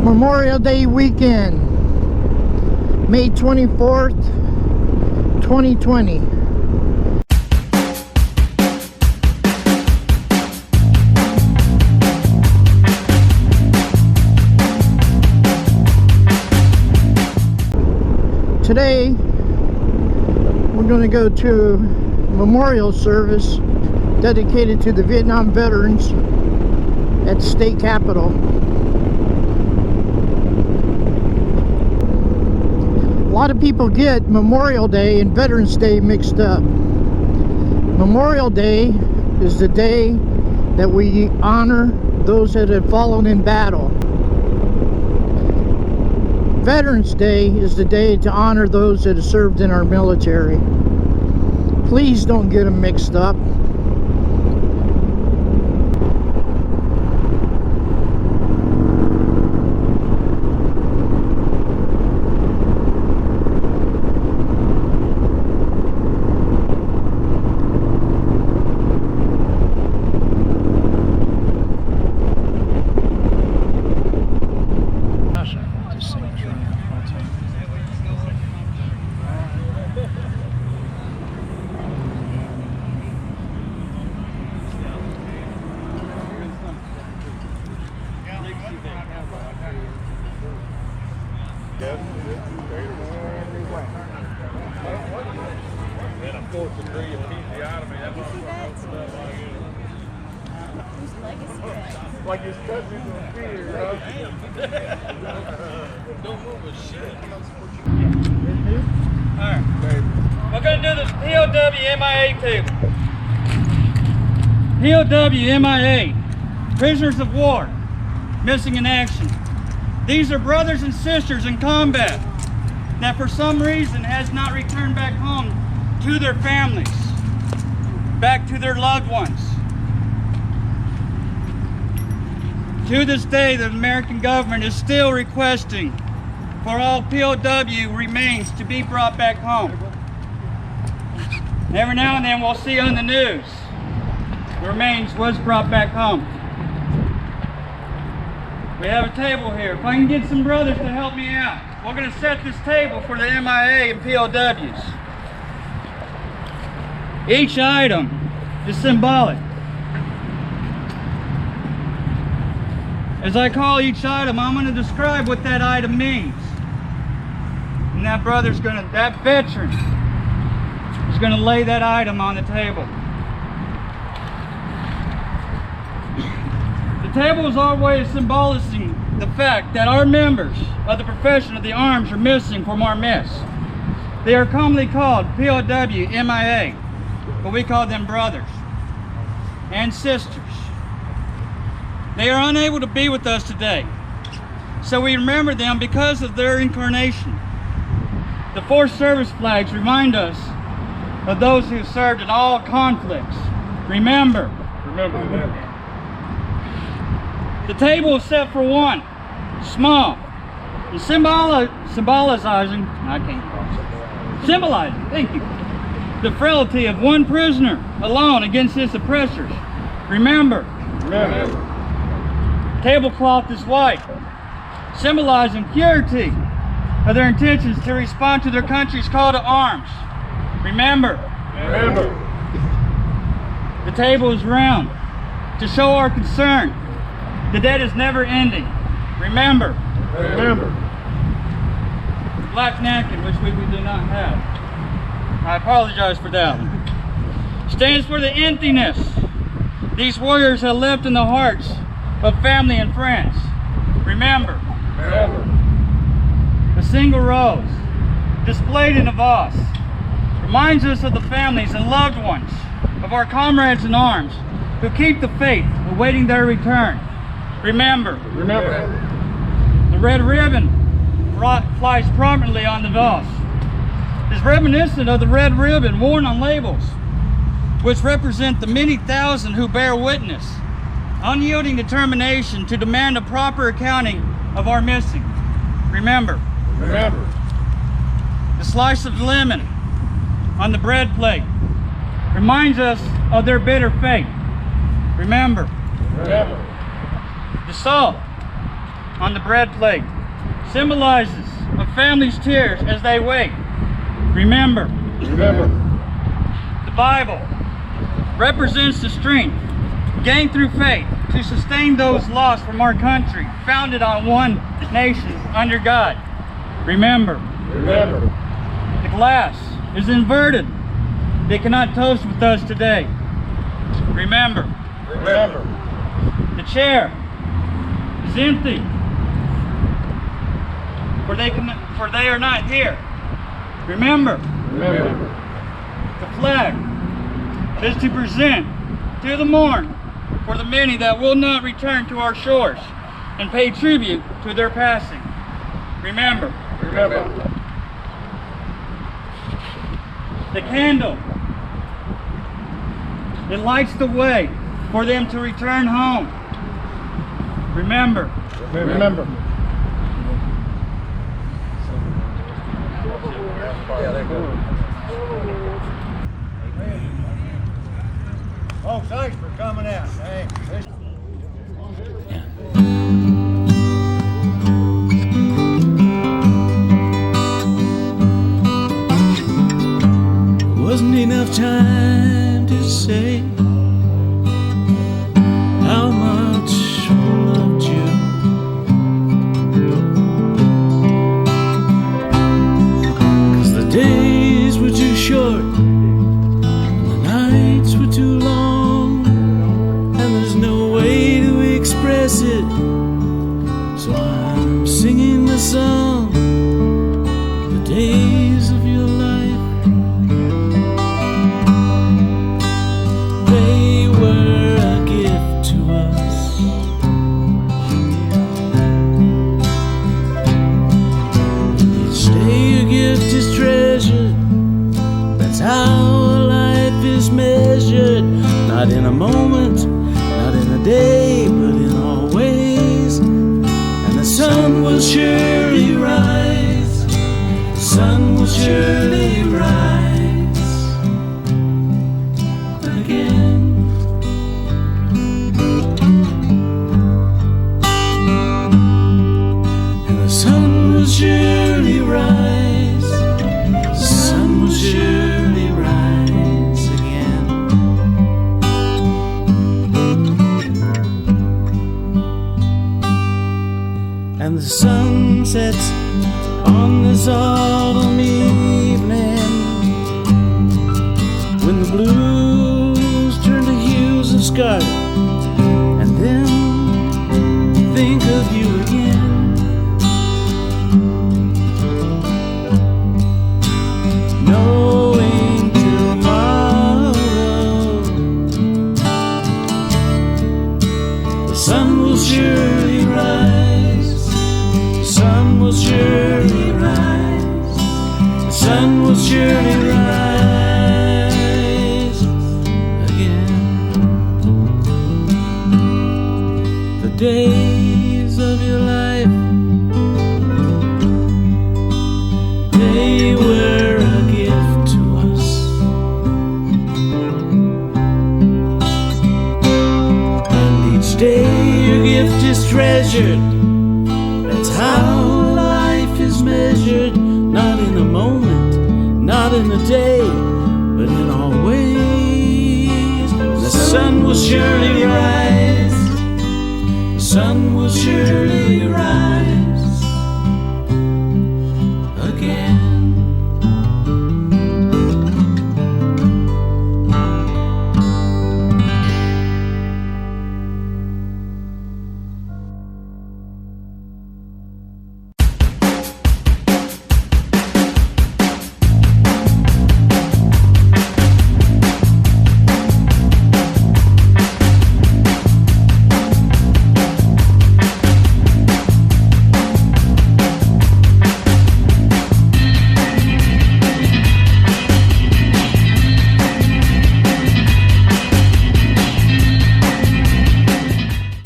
Memorial Day weekend, May 24th, 2020. Today, we're going to go to a memorial service dedicated to the Vietnam veterans at the state capitol. A lot of people get Memorial Day and Veterans Day mixed up. Memorial Day is the day that we honor those that have fallen in battle. Veterans Day is the day to honor those that have served in our military. Please don't get them mixed up. Like it's cut into the fear, bro. Don't move a shit. Alright. We're going to do this POW MIA table. POW MIA. Prisoners of war. Missing in action. These are brothers and sisters in combat that for some reason has not returned back home to their families. Back to their loved ones. To this day, the American government is still requesting for all POW remains to be brought back home. Every now and then we'll see on the news, the remains was brought back home. We have a table here. If I can get some brothers to help me out, we're going to set this table for the MIA and POWs. Each item is symbolic. As I call each item, I'm going to describe what that item means. And that that veteran is going to lay that item on the table. The table is our way of symbolizing the fact that our members of the profession of the arms are missing from our mess. They are commonly called POW MIA, but we call them brothers and sisters. They are unable to be with us today, so we remember them because of their incarnation. The 4 service flags remind us of those who served in all conflicts. Remember that. The table is set for one, small, and symbolizing, thank you, the frailty of one prisoner alone against his oppressors. Remember. Tablecloth is white, symbolizing purity of their intentions to respond to their country's call to arms. Remember. The table is round to show our concern. The debt is never ending. Remember. Black napkin, which we do not have. I apologize for that. Stands for the emptiness these warriors have left in the hearts of family and friends. Remember. The single rose displayed in a vase reminds us of the families and loved ones of our comrades in arms who keep the faith awaiting their return. Remember. The red ribbon flies prominently on the vase. Is reminiscent of the red ribbon worn on labels, which represent the many thousand who bear witness, unyielding determination to demand a proper accounting of our missing. Remember. The slice of lemon on the bread plate reminds us of their bitter fate. Remember. The salt on the bread plate symbolizes a family's tears as they wait. Remember. Remember. The Bible represents the strength gained through faith to sustain those lost from our country, founded on one nation under God. Remember. Remember. The glass is inverted. They cannot toast with us today. Remember. Remember. The chair is empty, for they are not here. Remember. Remember. The flag is to present to the mourn for the many that will not return to our shores and pay tribute to their passing. Remember. Remember. The candle, it lights the way for them to return home. Remember. Remember. Oh, thanks for coming out. Hey, wasn't enough time to say how much I loved you. 'Cause the days were too short, and the nights were too long, and there's no way to express it. So I'm singing the song, the days of your life. They were a gift to us. Each day a gift is treasured. That's how a life is measured. Not in a moment, not in a day, but in all ways. And the sun will surely rise. The sun will surely rise again. And the sun will surely rise. The sun will surely rise again. And the sun sets on this autumn evening, when the blues turn to hues of scarlet, and then think of you again. Knowing tomorrow the sun will surely rise. The sun will surely rise. The sun will surely rise again. The days of your life, they were a gift to us. And each day your gift is treasured. That's how life is measured. Not in a moment, not in a day, but in all ways. The sun will surely rise. The sun will surely rise.